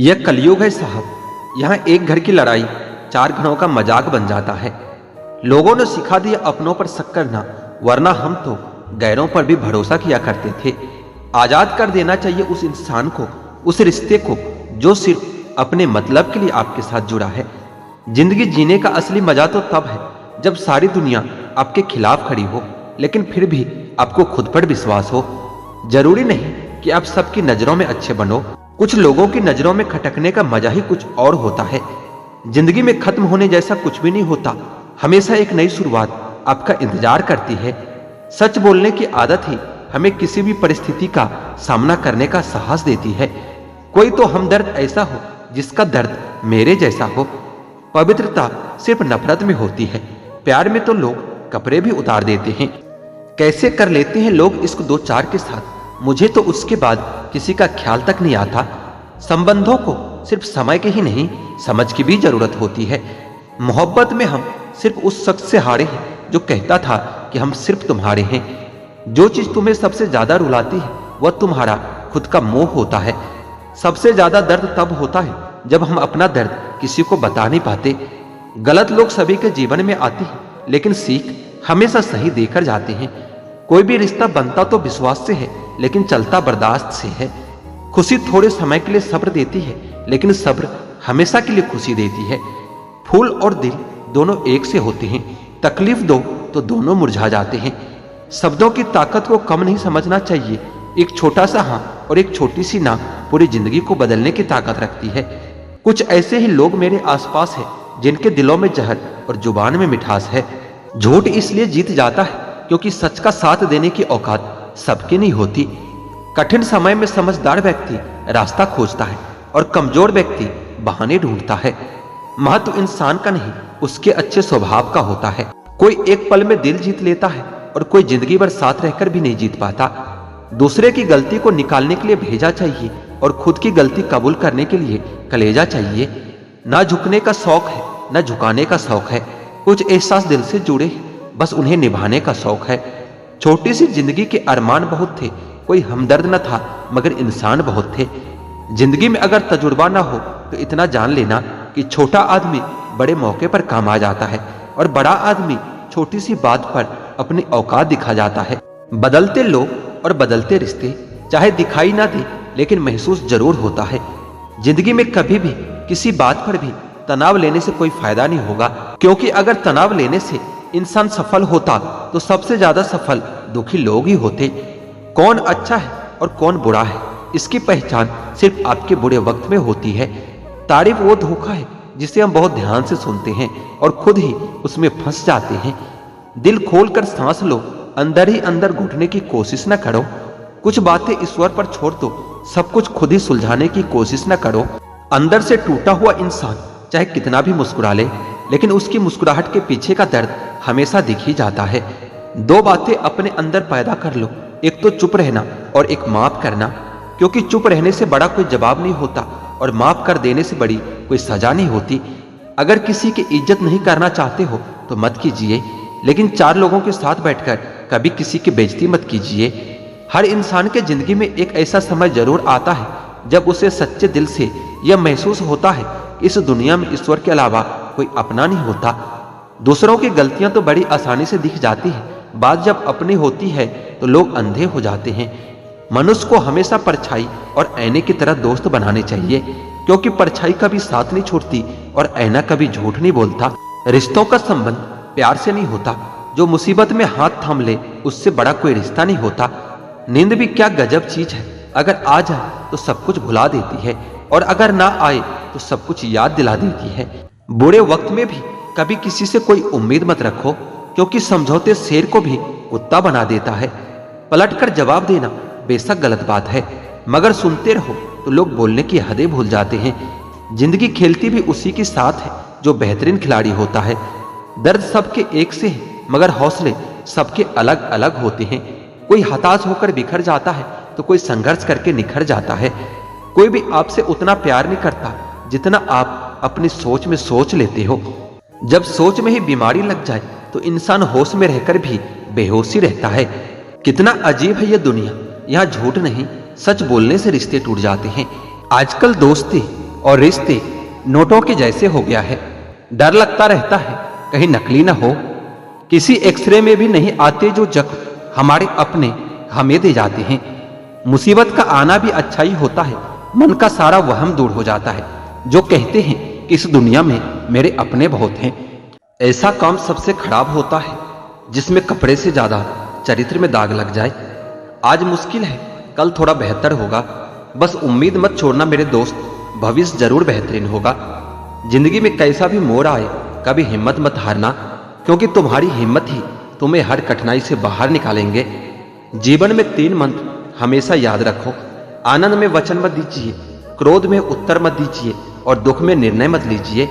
यह कलयुग है साहब। यहाँ एक घर की लड़ाई 4 घरों का मजाक बन जाता है। लोगों ने सिखा दिया अपनों पर शक करना, वरना हम तो गैरों पर भी भरोसा किया करते थे। आजाद कर देना चाहिए उस इंसान को, उस रिश्ते को जो सिर्फ अपने मतलब के लिए आपके साथ जुड़ा है। जिंदगी जीने का असली मजा तो तब है जब सारी दुनिया आपके खिलाफ खड़ी हो, लेकिन फिर भी आपको खुद पर विश्वास हो। जरूरी नहीं कि आप सबकी नजरों में अच्छे बनो, कुछ लोगों की नजरों में खटकने का मजा ही कुछ और होता है। जिंदगी में खत्म होने जैसा कुछ भी नहीं होता, हमेशा एक नई शुरुआत आपका इंतजार करती है। सच बोलने की आदत ही हमें किसी भी परिस्थिति का सामना करने का साहस देती है। कोई तो हमदर्द ऐसा हो जिसका दर्द मेरे जैसा हो। पवित्रता सिर्फ नफरत में होती है, प्यार में तो लोग कपड़े भी उतार देते हैं। कैसे कर लेते हैं लोग इश्क 2-4 के साथ, मुझे तो उसके बाद किसी का ख्याल तक नहीं आता। संबंधों को सिर्फ समय की ही नहीं, समझ की भी जरूरत होती है। मोहब्बत में हम सिर्फ उस शख्स से हारे हैं जो कहता था कि हम सिर्फ तुम्हारे हैं। जो चीज तुम्हें सबसे ज्यादा रुलाती है वह तुम्हारा खुद का मोह होता है। सबसे ज्यादा दर्द तब होता है जब हम अपना दर्द किसी को बता नहीं पाते। गलत लोग सभी के जीवन में आते हैं, लेकिन सीख हमेशा सही देकर जाते हैं। कोई भी रिश्ता बनता तो विश्वास से है, लेकिन चलता बर्दाश्त से है। खुशी थोड़े समय के लिए सब्र देती है, लेकिन सब्र हमेशा के लिए खुशी देती है। फूल और दिल दोनों एक से होते हैं, तकलीफ दो तो दोनों मुरझा जाते हैं। शब्दों की ताकत को कम नहीं समझना चाहिए। एक छोटा सा हाँ और एक छोटी सी ना पूरी जिंदगी को बदलने की ताकत रखती है। कुछ ऐसे ही लोग मेरे आसपास हैं जिनके दिलों में जहर और जुबान में मिठास है। झूठ इसलिए जीत जाता है क्योंकि सच का साथ देने की औकात सबकी नहीं होती। कठिन समय में समझदार व्यक्ति रास्ता खोजता है और कमजोर व्यक्ति बहाने ढूंढता है। महत्व इंसान का नहीं, उसके अच्छे स्वभाव का होता है। कोई एक पल में दिल जीत लेता है और कोई जिंदगी भर साथ रहकर भी नहीं जीत पाता। दूसरे की गलती को निकालने के लिए भेजा चाहिए और खुद की गलती कबूल करने के लिए कलेजा चाहिए। ना झुकने का शौक है, ना झुकाने का शौक है। कुछ एहसास दिल से जुड़े हैं, बस उन्हें निभाने का शौक है। छोटी सी जिंदगी के अरमान बहुत थे, कोई हमदर्द न था मगर इंसान बहुत थे। जिंदगी में अगर तजुर्बा ना हो तो इतना जान लेना कि छोटा आदमी बड़े मौके पर काम आ जाता है और बड़ा आदमी छोटी सी बात पर अपनी औकात दिखा जाता है। बदलते लोग और बदलते रिश्ते चाहे दिखाई ना दे, लेकिन महसूस जरूर होता है। जिंदगी में कभी भी किसी बात पर भी तनाव लेने से कोई फायदा नहीं होगा, क्योंकि अगर तनाव लेने से इंसान सफल होता तो सबसे ज्यादा सफल दुखी लोग ही होते। कौन अच्छा है और कौन बुरा है, इसकी पहचान सिर्फ आपके बुरे वक्त में होती है। तारीफ वो धोखा है जिसे हम बहुत ध्यान से सुनते हैं और खुद ही उसमें फंस जाते हैं। दिल खोलकर सांस लो, अंदर ही अंदर घुटने की कोशिश न करो। कुछ बातें ईश्वर पर छोड़ दो, सब कुछ खुद ही सुलझाने की कोशिश न करो। अंदर से टूटा हुआ इंसान चाहे कितना भी मुस्कुरा ले, लेकिन उसकी मुस्कुराहट के पीछे का दर्द हमेशा दिख ही जाता है। 2 बातें अपने अंदर पैदा कर लो, एक तो चुप रहना और एक माफ करना, क्योंकि चुप रहने से बड़ा कोई जवाब नहीं होता और माफ कर देने से बड़ी कोई सजा नहीं होती। अगर किसी की इज्जत नहीं करना चाहते हो तो मत कीजिए, लेकिन 4 लोगों के साथ बैठकर कभी किसी की बेइज्जती मत कीजिए। हर इंसान के जिंदगी में एक ऐसा समय जरूर आता है जब उसे सच्चे दिल से यह महसूस होता है कि इस दुनिया में ईश्वर के अलावा कोई अपना नहीं होता। दूसरों की गलतियां तो बड़ी आसानी से दिख जाती है, बात जब अपनी होती है तो लोग अंधे हो जाते हैं। मनुष्य को हमेशा परछाई और ऐने की तरह दोस्त बनाने चाहिए, क्योंकि परछाई कभी साथ नहीं छोड़ती और ऐना कभी झूठ नहीं बोलता। रिश्तों का संबंध प्यार से नहीं होता, जो मुसीबत में हाथ थाम ले उससे बड़ा कोई रिश्ता नहीं होता। नींद भी क्या गजब चीज है, अगर आ जाए तो सब कुछ भुला देती है और अगर ना आए तो सब कुछ याद दिला देती है। बुरे वक्त में भी कभी किसी से कोई उम्मीद मत रखो, क्योंकि समझौते शेर को भी कुत्ता बना देता है। पलटकर जवाब देना बेशक गलत बात है, मगर सुनते रहो तो लोग बोलने की हदें भूल जाते हैं। जिंदगी खेलती भी उसी के साथ है जो बेहतरीन खिलाड़ी होता है। दर्द सबके एक से है, मगर हौसले सबके अलग अलग होते हैं। कोई हताश होकर बिखर जाता है तो कोई संघर्ष करके निखर जाता है। कोई भी आपसे उतना प्यार नहीं करता जितना आप अपनी सोच में सोच लेते हो। जब सोच में ही बीमारी लग जाए तो इंसान होश में रहकर भी बेहोशी रहता है। कितना अजीब है यह दुनिया, यहाँ झूठ नहीं सच बोलने से रिश्ते टूट जाते हैं। आजकल दोस्ती और रिश्ते नोटों के जैसे हो गया है। डर लगता रहता है कहीं नकली न हो। किसी एक्सरे में भी नहीं आते जो जख्म हमारे अपने हमें दे जाते हैं। मुसीबत का आना भी अच्छा ही होता है, मन का सारा वहम दूर हो जाता है। जो कहते हैं कि इस दुनिया में मेरे अपने बहुत हैं। ऐसा काम सबसे खराब होता है जिसमें कपड़े से ज्यादा चरित्र में दाग लग जाए। आज मुश्किल है, कल थोड़ा बेहतर होगा। बस उम्मीद मत छोड़ना मेरे दोस्त, भविष्य जरूर बेहतरीन होगा। जिंदगी में कैसा भी मोड़ आए कभी हिम्मत मत हारना, क्योंकि तुम्हारी हिम्मत ही तुम्हें हर कठिनाई से बाहर निकालेंगे। जीवन में 3 मंत्र हमेशा याद रखो। आनंद में वचन मत दीजिए, क्रोध में उत्तर मत दीजिए और दुख में निर्णय मत लीजिए।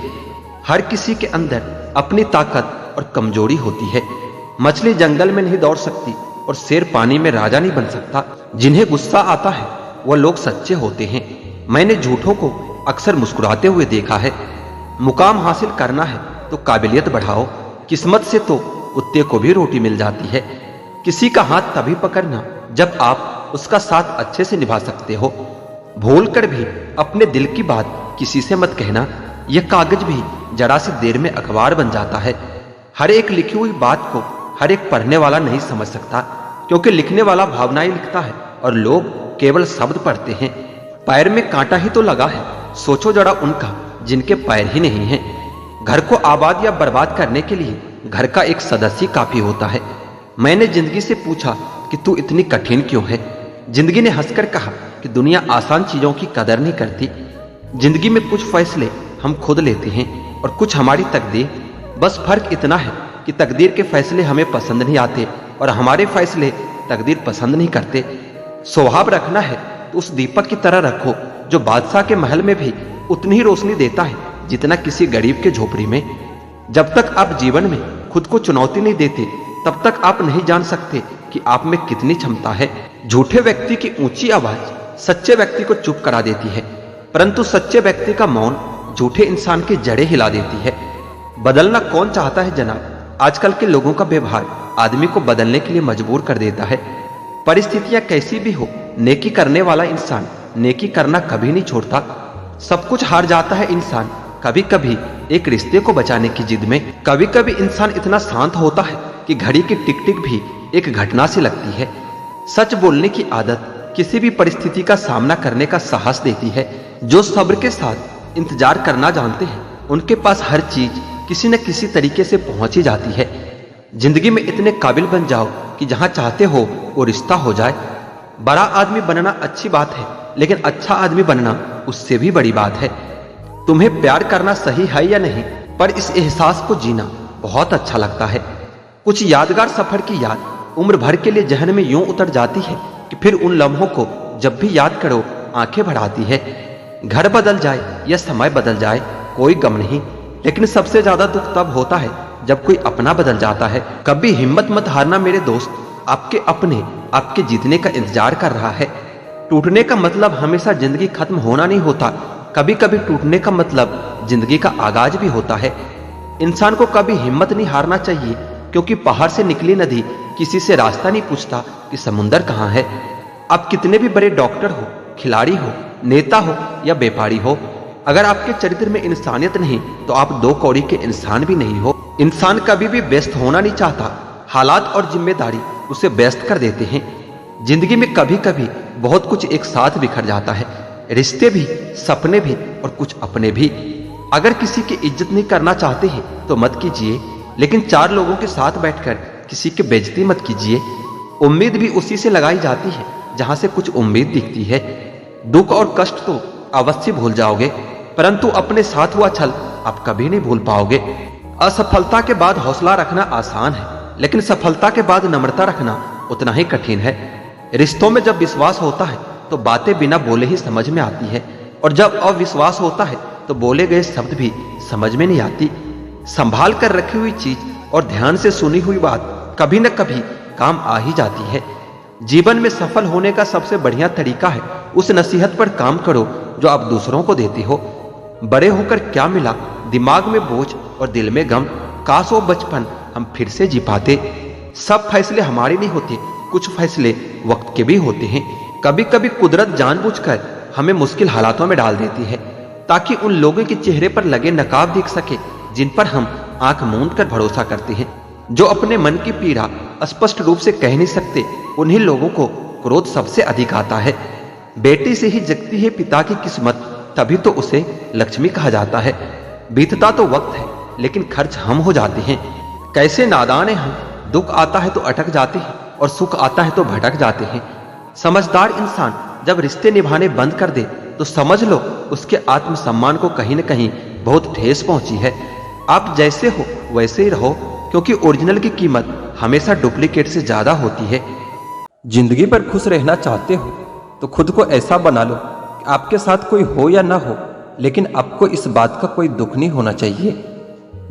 हर किसी के अंदर अपनी ताकत और कमजोरी होती है। मछली जंगल में नहीं दौड़ सकती और शेर पानी में राजा नहीं बन सकता। जिन्हें गुस्सा आता है वह लोग सच्चे होते हैं। मैंने झूठों को अक्सर मुस्कुराते हुए देखा है। मुकाम हासिल करना है तो काबिलियत बढ़ाओ। किस्मत से तो कुत्ते को भी रोटी मिल जाती है। किसी का हाथ तभी पकड़ना जब आप उसका साथ अच्छे से निभा सकते हो। भूल कर भी अपने दिल की बात किसी से मत कहना। यह कागज भी जरा सी देर में अखबार बन जाता है। हर एक लिखी हुई बात को हर एक पढ़ने वाला नहीं समझ सकता, क्योंकि लिखने वाला भावनाएं लिखता है और लोग केवल शब्द पढ़ते हैं। पैर में कांटा ही तो लगा है, सोचो जरा उनका जिनके पैर ही नहीं हैं। घर को आबाद या बर्बाद करने के लिए घर का एक सदस्य काफी होता है। मैंने जिंदगी से पूछा कि तू इतनी कठिन क्यों है। जिंदगी ने हंसकर कहा कि दुनिया आसान चीजों की कदर नहीं करती। जिंदगी में कुछ फैसले हम खुद लेते हैं और कुछ हमारी तकदीर। बस फर्क इतना है कि तकदीर के फैसले हमें पसंद नहीं आते और हमारे फैसले तकदीर पसंद नहीं करते। स्वभाव रखना है तो उस दीपक की तरह रखो जो बादशाह के महल में भी उतनी ही रोशनी देता है जितना किसी गरीब के झोपड़ी में। जब तक आप जीवन में खुद को चुनौती नहीं देते तब तक आप नहीं जान सकते कि आप में कितनी क्षमता है। झूठे व्यक्ति की ऊंची आवाज सच्चे व्यक्ति को चुप करा देती है, परंतु सच्चे व्यक्ति का मौन झूठे इंसान की जड़ें हिला देती है। बदलना कौन चाहता है जनाब? आजकल के लोगों का व्यवहार आदमी को बदलने के लिए मजबूर कर देता है। परिस्थितियां कैसी भी हो, नेकी करने वाला इंसान नेकी करना कभी नहीं छोड़ता। सब कुछ हार जाता है इंसान कभी कभी एक रिश्ते को बचाने की जिद में। कभी कभी इंसान इतना शांत होता है कि घड़ी की टिक टिक भी एक घटना से लगती है। सच बोलने की आदत किसी भी परिस्थिति का सामना करने का साहस देती है। जो सब्र के साथ इंतजार करना जानते हैं उनके पास हर चीज किसी न किसी तरीके से पहुंच ही जाती है। जिंदगी में इतने काबिल बन जाओ कि जहां चाहते हो वो रिश्ता हो जाए। बड़ा आदमी बनना अच्छी बात है, लेकिन अच्छा आदमी बनना उससे भी बड़ी बात है। तुम्हें प्यार करना सही है या नहीं, पर इस एहसास को जीना बहुत अच्छा लगता है। कुछ यादगार सफर की याद उम्र भर के लिए जहन में यूं उतर जाती है कि फिर उन लम्हों को जब भी याद करो आंखें भर आती है। घर बदल जाए या समय बदल जाए कोई गम नहीं, लेकिन सबसे ज्यादा दुख तब होता है जब कोई अपना बदल जाता है। कभी हिम्मत मत हारना मेरे दोस्त, आपके अपने आपके जीतने का इंतजार कर रहा है। टूटने का मतलब हमेशा जिंदगी खत्म होना नहीं होता, कभी कभी टूटने का मतलब जिंदगी का आगाज भी होता है। इंसान को कभी हिम्मत नहीं हारना चाहिए, क्योंकि पहाड़ से निकली नदी किसी से रास्ता नहीं पूछता कि समुंदर कहाँ है। आप कितने भी बड़े डॉक्टर हो, खिलाड़ी हो, नेता हो या व्यापारी हो, अगर आपके चरित्र में इंसानियत नहीं तो आप 2 कौड़ी के इंसान भी नहीं हो। इंसान कभी भी व्यस्त होना नहीं चाहता, हालात और जिम्मेदारी उसे व्यस्त कर देते हैं। जिंदगी में कभी कभी बहुत कुछ एक साथ बिखर जाता है, रिश्ते भी, सपने भी और कुछ अपने भी। अगर किसी की इज्जत नहीं करना चाहते हैं तो मत कीजिए, लेकिन 4 लोगों के साथ बैठकर किसी की बेइज्जती मत कीजिए। उम्मीद भी उसी से लगाई जाती है जहां से कुछ उम्मीद दिखती है। दुख और कष्ट तो अवश्य भूल जाओगे, परंतु अपने साथ हुआ छल आप कभी नहीं भूल पाओगे। असफलता के बाद हौसला रखना आसान है, लेकिन सफलता के बाद नम्रता रखना उतना ही कठिन है। रिश्तों में जब विश्वास होता है तो बातें बिना बोले ही समझ में आती है, और जब अविश्वास होता है तो बोले गए शब्द भी समझ में नहीं आती। संभाल कर रखी हुई चीज और ध्यान से सुनी हुई बात कभी न कभी काम आ ही जाती है। जीवन में सफल होने का सबसे बढ़िया तरीका है उस नसीहत पर काम करो जो आप दूसरों को देते हो। बड़े होकर क्या मिला, दिमाग में बोझ और दिल में गम, काश वो बचपन हम फिर से जी पाते। सब फैसले हमारे नहीं होते, कुछ फैसले वक्त के भी होते हैं। कभी कभी कुदरत जानबूझकर हमें मुश्किल हालातों में डाल देती है ताकि उन लोगों के चेहरे पर लगे नकाब देख सके जिन पर हम आंख मूंद कर भरोसा करते हैं, जो अपने मन की पीड़ा स्पष्ट रूप से कह नहीं सकते। उन्हीं लोगों को क्रोध सबसे अधिक आता है। बेटी से ही जगती है पिता की किस्मत, तभी तो उसे लक्ष्मी कहा जाता है। बीतता तो वक्त है लेकिन खर्च हम हो जाते हैं। कैसे नादान है हम, दुख आता है तो अटक जाते हैं और सुख आता है तो भटक जाते हैं। समझदार इंसान जब रिश्ते निभाने बंद कर दे तो समझ लो उसके आत्मसम्मान को कहीं न कहीं बहुत ठेस पहुंची है। आप जैसे हो वैसे ही रहो, क्योंकि ओरिजिनल की कीमत हमेशा डुप्लीकेट से ज्यादा होती है। जिंदगी भर खुश रहना चाहते हो तो खुद को ऐसा बना लो कि आपके साथ कोई हो या ना हो, लेकिन आपको इस बात का कोई दुख नहीं होना चाहिए।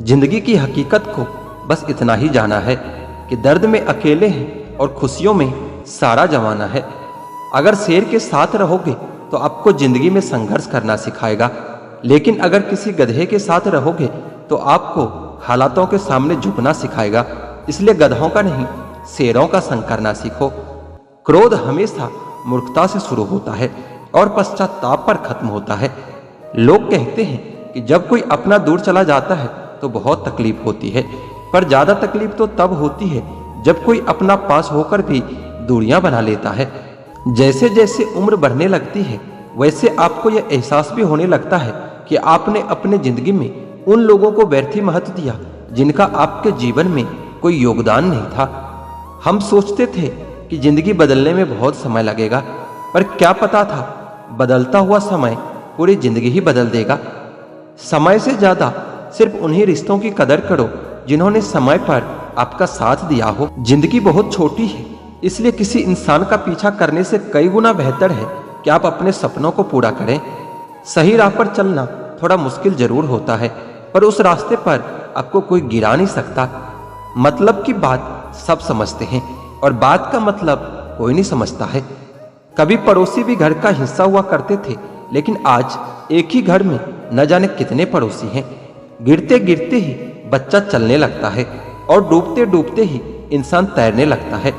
जिंदगी की हकीकत को बस इतना ही जाना है कि दर्द में अकेले हैं और खुशियों में सारा जमाना है। अगर शेर के साथ रहोगे तो आपको जिंदगी में संघर्ष करना सिखाएगा, लेकिन अगर किसी गधे के साथ रहोगे तो आपको हालातों के सामने झुकना सिखाएगा। इसलिए गधों का नहीं, शेरों का संग करना सीखो। क्रोध हमेशा मूर्खता से शुरू होता है और पश्चाताप पर खत्म होता है। लोग कहते हैं कि जब कोई अपना दूर चला जाता है तो बहुत तकलीफ होती है, पर ज्यादा तकलीफ तो तब होती है जब कोई अपना पास होकर भी दूरियां बना लेता है। जैसे जैसे उम्र बढ़ने लगती है वैसे आपको यह एहसास भी होने लगता है कि आपने अपने जिंदगी में उन लोगों को व्यर्थ महत्व दिया जिनका आपके जीवन में कोई योगदान नहीं था। हम सोचते थे कि जिंदगी बदलने में बहुत समय लगेगा, पर क्या पता था बदलता हुआ समय पूरी जिंदगी ही बदल देगा। समय से ज्यादा सिर्फ उन्हीं रिश्तों की कदर करो जिन्होंने समय पर आपका साथ दिया हो। जिंदगी बहुत छोटी है, इसलिए किसी इंसान का पीछा करने से कई गुना बेहतर है कि आप अपने सपनों को पूरा करें। सही राह पर चलना थोड़ा मुश्किल जरूर होता है, पर उस रास्ते पर आपको कोई गिरा नहीं सकता। मतलब की बात सब समझते हैं और बात का मतलब कोई नहीं समझता है। कभी पड़ोसी भी घर का हिस्सा हुआ करते थे, लेकिन आज एक ही घर में न जाने कितने पड़ोसी हैं। गिरते गिरते ही बच्चा चलने लगता है और डूबते डूबते ही इंसान तैरने लगता है।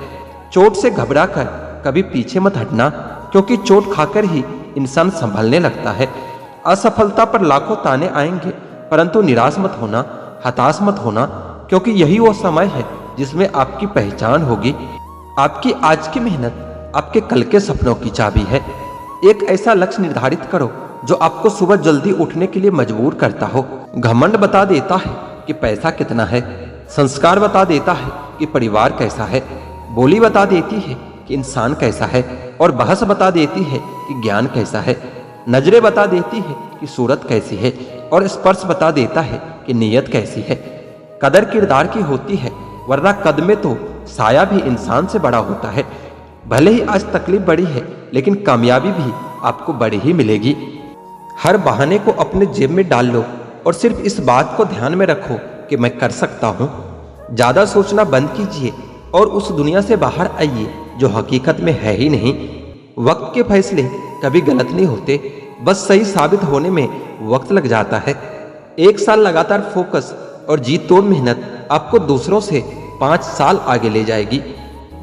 चोट से घबराकर कभी पीछे मत हटना, क्योंकि चोट खाकर ही इंसान संभलने लगता है। असफलता पर लाखों ताने आएंगे, परंतु निराश मत होना, हताश मत होना, क्योंकि यही वो समय है जिसमें आपकी पहचान होगी। आपकी आज की मेहनत आपके कल के सपनों की चाबी है। एक ऐसा लक्ष्य निर्धारित करो जो आपको सुबह जल्दी उठने के लिए मजबूर करता हो। घमंड बता देता है कि पैसा कितना है, संस्कार बता देता है कि परिवार कैसा है, बोली बता देती है कि इंसान कैसा है, और बहस बता देती है कि ज्ञान कैसा है। नजरें बता देती है कि सूरत कैसी है, और स्पर्श बता देता है कि नीयत कैसी है। कदर किरदार की होती है, वरना कद में तो साया भी इंसान से बड़ा होता है। भले ही आज तकलीफ बड़ी है, लेकिन कामयाबी भी आपको बड़ी ही मिलेगी। हर बहाने को अपने जेब में डाल लो और सिर्फ इस बात को ध्यान में रखो कि मैं कर सकता हूँ। ज्यादा सोचना बंद कीजिए और उस दुनिया से बाहर आइए जो हकीकत में है ही नहीं। वक्त के फैसले कभी गलत नहीं होते, बस सही साबित होने में वक्त लग जाता है। 1 साल लगातार फोकस और जी तोड़ मेहनत आपको दूसरों से 5 साल आगे ले जाएगी।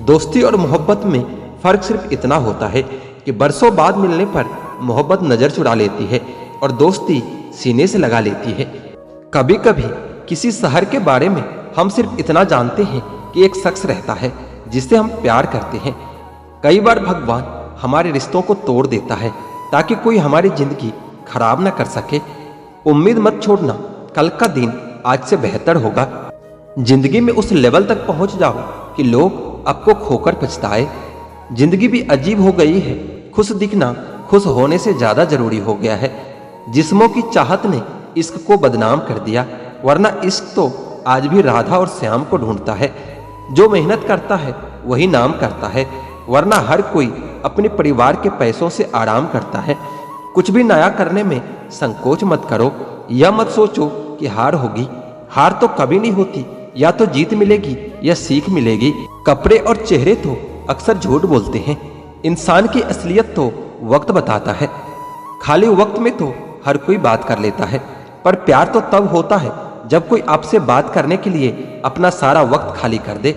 दोस्ती और मोहब्बत में फर्क सिर्फ इतना होता है कि बरसों बाद मिलने पर मोहब्बत नजर चुरा लेती है और दोस्ती सीने से लगा लेती है। कभी कभी किसी शहर के बारे में हम सिर्फ इतना जानते हैं कि एक शख्स रहता है जिससे हम प्यार करते हैं। कई बार भगवान हमारे रिश्तों को तोड़ देता है ताकि कोई हमारी जिंदगी खराब न कर सके। उम्मीद मत छोड़ना, कल का दिन आज से बेहतर होगा। जिंदगी में उस लेवल तक पहुंच जाओ कि लोग आपको खोकर पछताए। जिंदगी भी अजीब हो गई है, खुश दिखना खुश होने से ज्यादा जरूरी हो गया है। जिस्मों की चाहत ने इश्क को बदनाम कर दिया, वरना इश्क तो आज भी राधा और श्याम को ढूंढता है। जो मेहनत करता है वही नाम करता है, वरना हर कोई अपने परिवार के पैसों से आराम करता है। कुछ भी नया करने में संकोच मत करो। यह मत सोचो कि हार होगी, हार तो कभी नहीं होती, या तो जीत मिलेगी या सीख मिलेगी। कपड़े और चेहरे तो अक्सर झूठ बोलते हैं, इंसान की असलियत तो वक्त बताता है। खाली वक्त में तो हर कोई बात कर लेता है, पर प्यार तो तब होता है जब कोई आपसे बात करने के लिए अपना सारा वक्त खाली कर दे।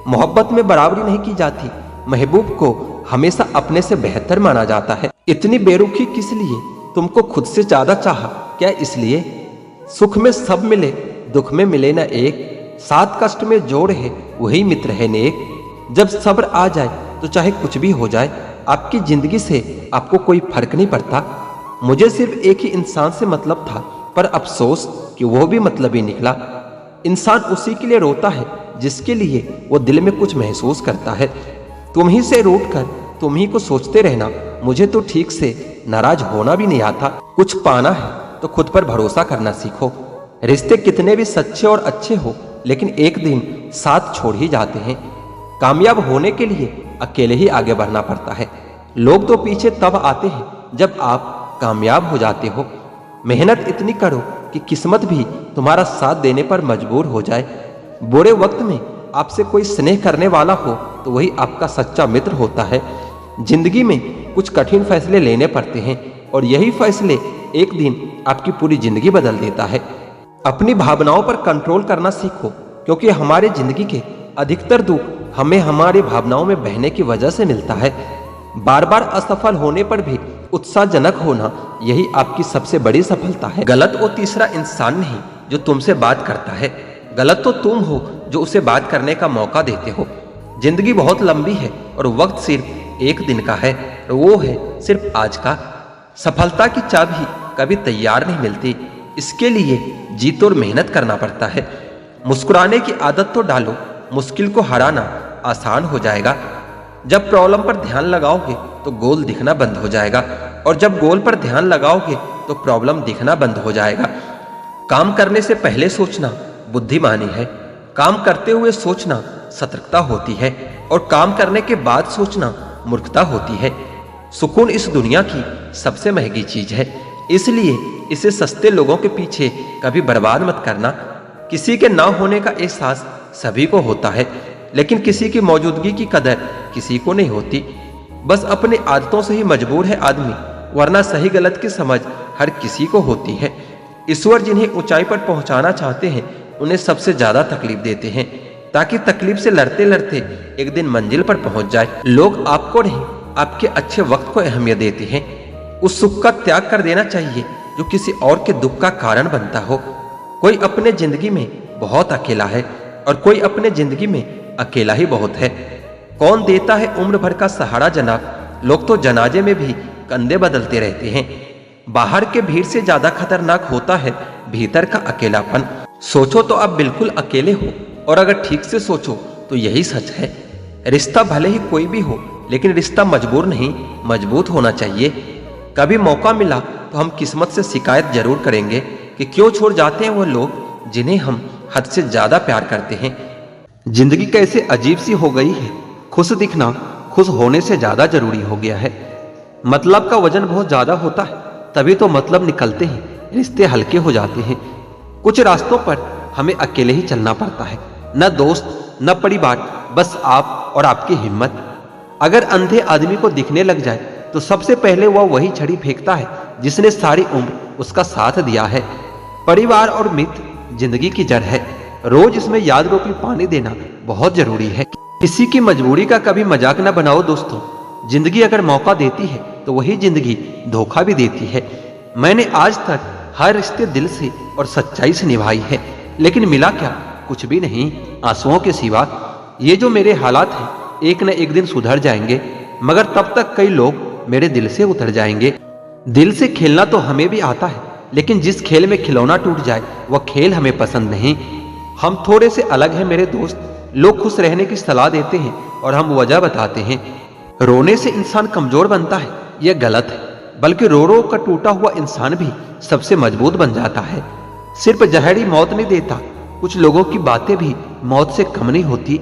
मोहब्बत में बराबरी नहीं की जाती, महबूब को हमेशा अपने से बेहतर माना जाता है। इतनी बेरुखी किस लिए, तुमको खुद से ज्यादा चाहा क्या इसलिए? सुख में सब मिले, दुख में मिले न एक, साथ कष्ट में जोड़ है वही मित्र है नेक। जब सब्र आ जाए तो चाहे कुछ भी हो जाए, आपकी जिंदगी से आपको कोई फर्क नहीं पड़ता। मुझे सिर्फ एक ही इंसान से मतलब था, पर अफसोस कि वो भी मतलब ही निकला। इंसान उसी के लिए रोता है जिसके लिए वो दिल में कुछ महसूस करता है। तुम ही से रूठ कर तुम ही को सोचते रहना, मुझे तो ठीक से नाराज होना भी नहीं आता। कुछ पाना है तो खुद पर भरोसा करना सीखो। रिश्ते कितने भी सच्चे और अच्छे हो, लेकिन एक दिन साथ छोड़ ही जाते हैं। कामयाब होने के लिए अकेले ही आगे बढ़ना पड़ता है। लोग तो पीछे तब आते हैं जब आप कामयाब हो जाते हो। मेहनत इतनी करो कि किस्मत भी तुम्हारा साथ देने पर मजबूर हो जाए। बुरे वक्त में आपसे कोई स्नेह करने वाला हो तो वही आपका सच्चा मित्र होता है। जिंदगी में कुछ कठिन फैसले लेने पड़ते हैं और यही फैसले एक दिन आपकी पूरी जिंदगी बदल देता है। अपनी भावनाओं पर कंट्रोल करना सीखो, क्योंकि हमारे जिंदगी के अधिकतर दुख हमें हमारी भावनाओं में बहने की वजह से मिलता है। बार बार असफल होने पर भी उत्साहजनक होना, यही आपकी सबसे बड़ी सफलता है। गलत वो तीसरा इंसान नहीं जो तुमसे बात करता है, गलत तो तुम हो जो उसे बात करने का मौका देते हो। जिंदगी बहुत लंबी है और वक्त सिर्फ एक दिन का है, और वो है सिर्फ आज का। सफलता की चाबी कभी तैयार नहीं मिलती, इसके लिए जीत और मेहनत करना पड़ता है। मुस्कुराने की आदत तो डालो, मुश्किल को हराना आसान हो जाएगा। जब प्रॉब्लम पर ध्यान लगाओगे तो गोल दिखना बंद हो जाएगा, और जब गोल पर ध्यान लगाओगे तो प्रॉब्लम दिखना बंद हो जाएगा। काम करने से पहले सोचना बुद्धिमानी है, काम करते हुए सोचना सतर्कता होती है, और काम करने के बाद सोचना मूर्खता होती है। सुकून इस दुनिया की सबसे महंगी चीज है, इसलिए इसे सस्ते लोगों के पीछे कभी बर्बाद मत करना। किसी के ना होने का एहसास सभी को होता है, लेकिन किसी की मौजूदगी की कदर किसी को नहीं होती। बस अपनी आदतों से ही मजबूर है आदमी, वरना सही गलत की समझ हर किसी को होती है। ईश्वर जिन्हें ऊंचाई पर पहुंचाना चाहते हैं उन्हें सबसे ज्यादा तकलीफ देते हैं, ताकि तकलीफ से लड़ते लड़ते एक दिन मंजिल पर पहुंच जाए। लोग आपको नहीं, आपके अच्छे वक्त को अहमियत देते हैं। उस सुख का त्याग कर देना चाहिए जो किसी और के दुख का कारण बनता हो। कोई अपने जिंदगी में बहुत अकेला है और कोई अपने जिंदगी में अकेला ही बहुत है। कौन देता है उम्र भर का सहारा जनाब, लोग तो जनाजे में भी कंधे बदलते रहते हैं। बाहर के भीड़ से ज्यादा खतरनाक होता है भीतर का अकेलापन। सोचो तो आप बिल्कुल अकेले हो, और अगर ठीक से सोचो तो यही सच है। रिश्ता भले ही कोई भी हो, लेकिन रिश्ता मजबूर नहीं, मजबूत होना चाहिए। कभी मौका मिला तो हम किस्मत से शिकायत जरूर करेंगे कि क्यों छोड़ जाते हैं वो लोग जिन्हें हम हद से ज्यादा प्यार करते हैं। जिंदगी कैसे अजीब सी हो गई है, खुश दिखना खुश होने से ज्यादा जरूरी हो गया है। मतलब का वजन बहुत ज्यादा होता है, तभी तो मतलब निकलते हैं, रिश्ते हल्के हो जाते हैं। कुछ रास्तों पर हमें अकेले ही चलना पड़ता है, न दोस्त न परिवार, बस आप और आपकी हिम्मत। अगर अंधे आदमी को दिखने लग जाए तो सबसे पहले वह वही छड़ी फेंकता है जिसने सारी उम्र उसका साथ दिया है। परिवार और मित्र जिंदगी की जड़ है, रोज इसमें याद रूपी पानी देना बहुत जरूरी है। किसी की मजबूरी का कभी मजाक न बनाओ दोस्तों। जिंदगी अगर मौका देती है तो वही जिंदगी धोखा भी देती है। मैंने आज तक हर रिश्ते दिल से और सच्चाई से निभाई है, लेकिन मिला क्या? कुछ भी नहीं, आंसुओं के सिवा। ये जो मेरे हालात हैं एक न एक दिन सुधर जाएंगे, मगर तब तक कई लोग मेरे दिल से उतर जाएंगे। दिल से खेलना तो हमें भी आता है, लेकिन जिस खेल में खिलौना टूट जाए वह खेल हमें पसंद नहीं। हम थोड़े से अलग हैं मेरे दोस्त। लोग खुश रहने की सलाह देते हैं और हम वजह बताते हैं। रोने से इंसान कमजोर बनता है, यह गलत है, बल्कि रो रो कर टूटा हुआ इंसान भी सबसे मजबूत बन जाता है। सिर्फ जहर ही मौत नहीं देता, कुछ लोगों की बातें भी मौत से कम नहीं होती।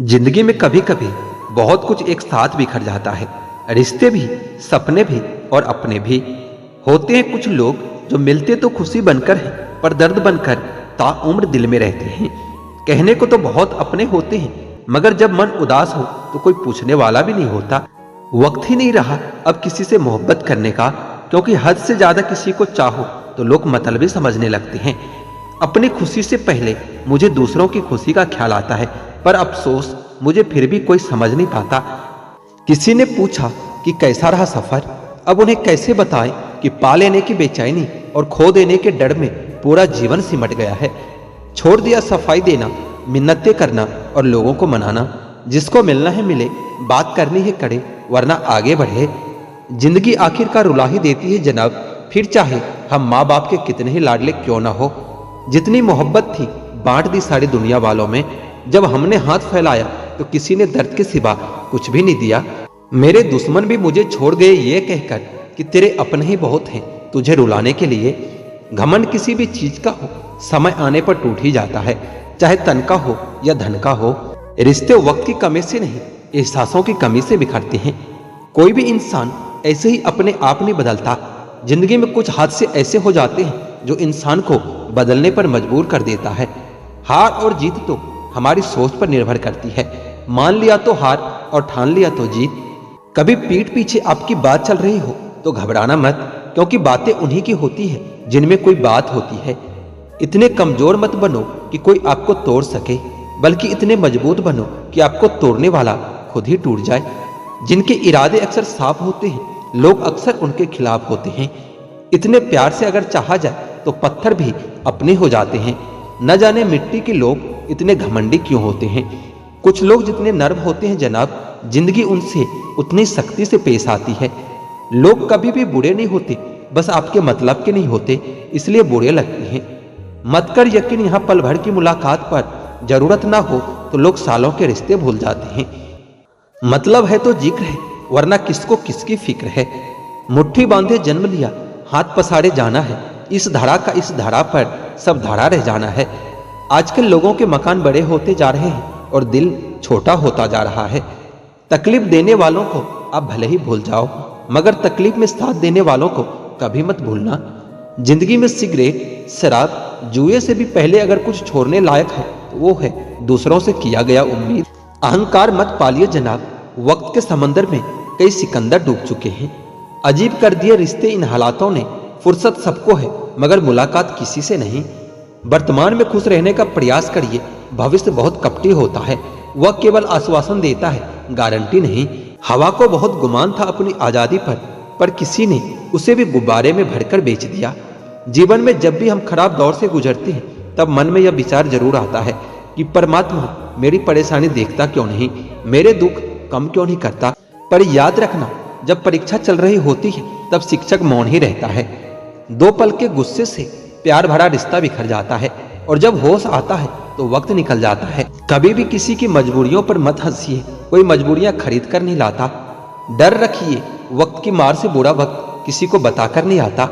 जिंदगी में कभी कभी बहुत कुछ एक साथ बिखर जाता है, रिश्ते भी, सपने भी और अपने भी। होते हैं कुछ लोग जो मिलते तो खुशी बनकर है, पर दर्द बनकर ताउम्र दिल में रहते हैं। कहने को तो बहुत अपने होते हैं, मगर जब मन उदास हो तो कोई पूछने वाला भी नहीं होता। वक्त ही नहीं रहा अब किसी से मोहब्बत करने का, क्योंकि हद से ज्यादा किसी को चाहो तो लोग मतलबी समझने लगते हैं। अपनी खुशी से पहले मुझे दूसरों की खुशी का ख्याल आता है, पर अफसोस मुझे फिर भी कोई समझ नहीं पाता। किसी ने पूछा कि कैसा रहा सफर, अब उन्हें कैसे बताएं कि पा लेने की बेचैनी और खो देने के डर में पूरा जीवन सिमट गया है। छोड़ दिया सफाई देना, मिन्नतें करना और लोगों को मनाना। जिसको मिलना है मिले, बात करनी है करे, वरना आगे बढ़े। जिंदगी आखिरकार रुला ही देती है जनाब, फिर चाहे हम माँ बाप के कितने ही लाडले क्यों ना हो। जितनी मोहब्बत थी बांट दी सारी दुनिया वालों में। जब हमने हाथ फैलाया तो किसी ने दर्द के सिवा कुछ भी नहीं दिया। मेरे दुश्मन भी मुझे छोड़ गए ये कहकर कि तेरे अपने ही बहुत हैं तुझे रुलाने के लिए। घमंड किसी भी चीज का हो, समय आने पर टूट ही जाता है, चाहे तन का हो या धन का हो। रिश्ते वक्त की कमी से नहीं, एहसासों की कमी से बिखरते हैं। कोई भी इंसान ऐसे ही अपने आप नहीं बदलता। जिंदगी में कुछ हादसे ऐसे हो जाते हैं जो इंसान को बदलने पर मजबूर कर देता है। हार और जीत तो हमारी सोच पर निर्भर करती है। मान लिया तो हार और ठान लिया तो जीत। कभी पीठ पीछे आपकी बात चल रही हो तो घबराना मत, क्योंकि बातें उन्हीं की होती है जिनमें कोई बात होती है। इतने कमजोर मत बनो कि कोई आपको तोड़ सके, बल्कि इतने मजबूत बनो कि आपको तोड़ने वाला खुद ही टूट जाए। जिनके इरादे अक्सर साफ होते हैं, लोग अक्सर उनके खिलाफ होते हैं। इतने प्यार से अगर चाहा जाए तो पत्थर भी अपने हो जाते हैं। न जाने मिट्टी के लोग इतने घमंडी क्यों होते हैं। कुछ लोग जितने नर्म होते हैं जनाब, जिंदगी उनसे उतनी सख्ती से पेश आती है। लोग कभी भी बुरे नहीं होते, बस आपके मतलब के नहीं होते, इसलिए बुरे लगते हैं। मत कर यकीन, यहाँ पल भर की मुलाकात पर जरूरत ना हो तो लोग सालों के रिश्ते भूल जाते हैं। मतलब है तो जिक्र है, वरना किसको किसकी फिक्र है। मुट्ठी बांधे जन्म लिया, हाथ पसारे जाना है। इस धरा का इस धरा पर सब धरा रह जाना है। आजकल लोगों के मकान बड़े होते जा रहे हैं और दिल छोटा होता जा रहा है। तकलीफ देने वालों को आप भले ही भूल जाओ, मगर तकलीफ में साथ देने वालों को कभी मत भूलना। जिंदगी में सिगरेट, शराब, जुए से भी पहले अगर कुछ छोड़ने लायक है तो वो है दूसरों से किया गया उम्मीद। अहंकार मत पालिए जनाब, वक्त के समंदर में कई सिकंदर डूब चुके हैं। अजीब कर दिए रिश्ते इन हालातों ने। फुर्सत सबको है मगर मुलाकात किसी से नहीं। वर्तमान में खुश रहने का प्रयास करिए, भविष्य बहुत कपटी होता है। वह केवल आश्वासन देता है, गारंटी नहीं। हवा को बहुत गुमान था अपनी आजादी पर किसी ने उसे भी गुब्बारे में भरकर बेच दिया। जीवन में जब भी हम खराब दौर से गुजरते हैं तब मन में यह विचार जरूर आता है कि परमात्मा मेरी परेशानी देखता क्यों नहीं, मेरे दुख कम क्यों नहीं करता। पर याद रखना, जब परीक्षा चल रही होती है तब शिक्षक मौन ही रहता है। 2 पल के गुस्से से प्यार भरा रिश्ता बिखर जाता है, और जब होश आता है तो वक्त निकल जाता है। कभी भी किसी की मजबूरियों पर मत हंसिए, कोई मजबूरियां खरीद कर नहीं लाता। डर रखिए, वक्त की मार से बुरा वक्त किसी को बताकर नहीं आता।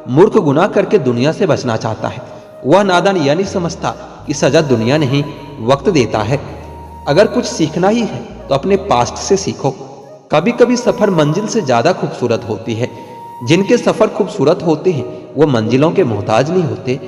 मूर्ख गुनाह करके दुनिया से बचना चाहता है, वह नादान यह नहीं समझता कि सजा दुनिया नहीं वक्त देता है। अगर कुछ सीखना ही है तो अपने पास्ट से सीखो। कभी कभी सफर मंजिल से ज्यादा खूबसूरत होती है। जिनके सफर खूबसूरत होते हैं वो मंजिलों के मोहताज नहीं होते।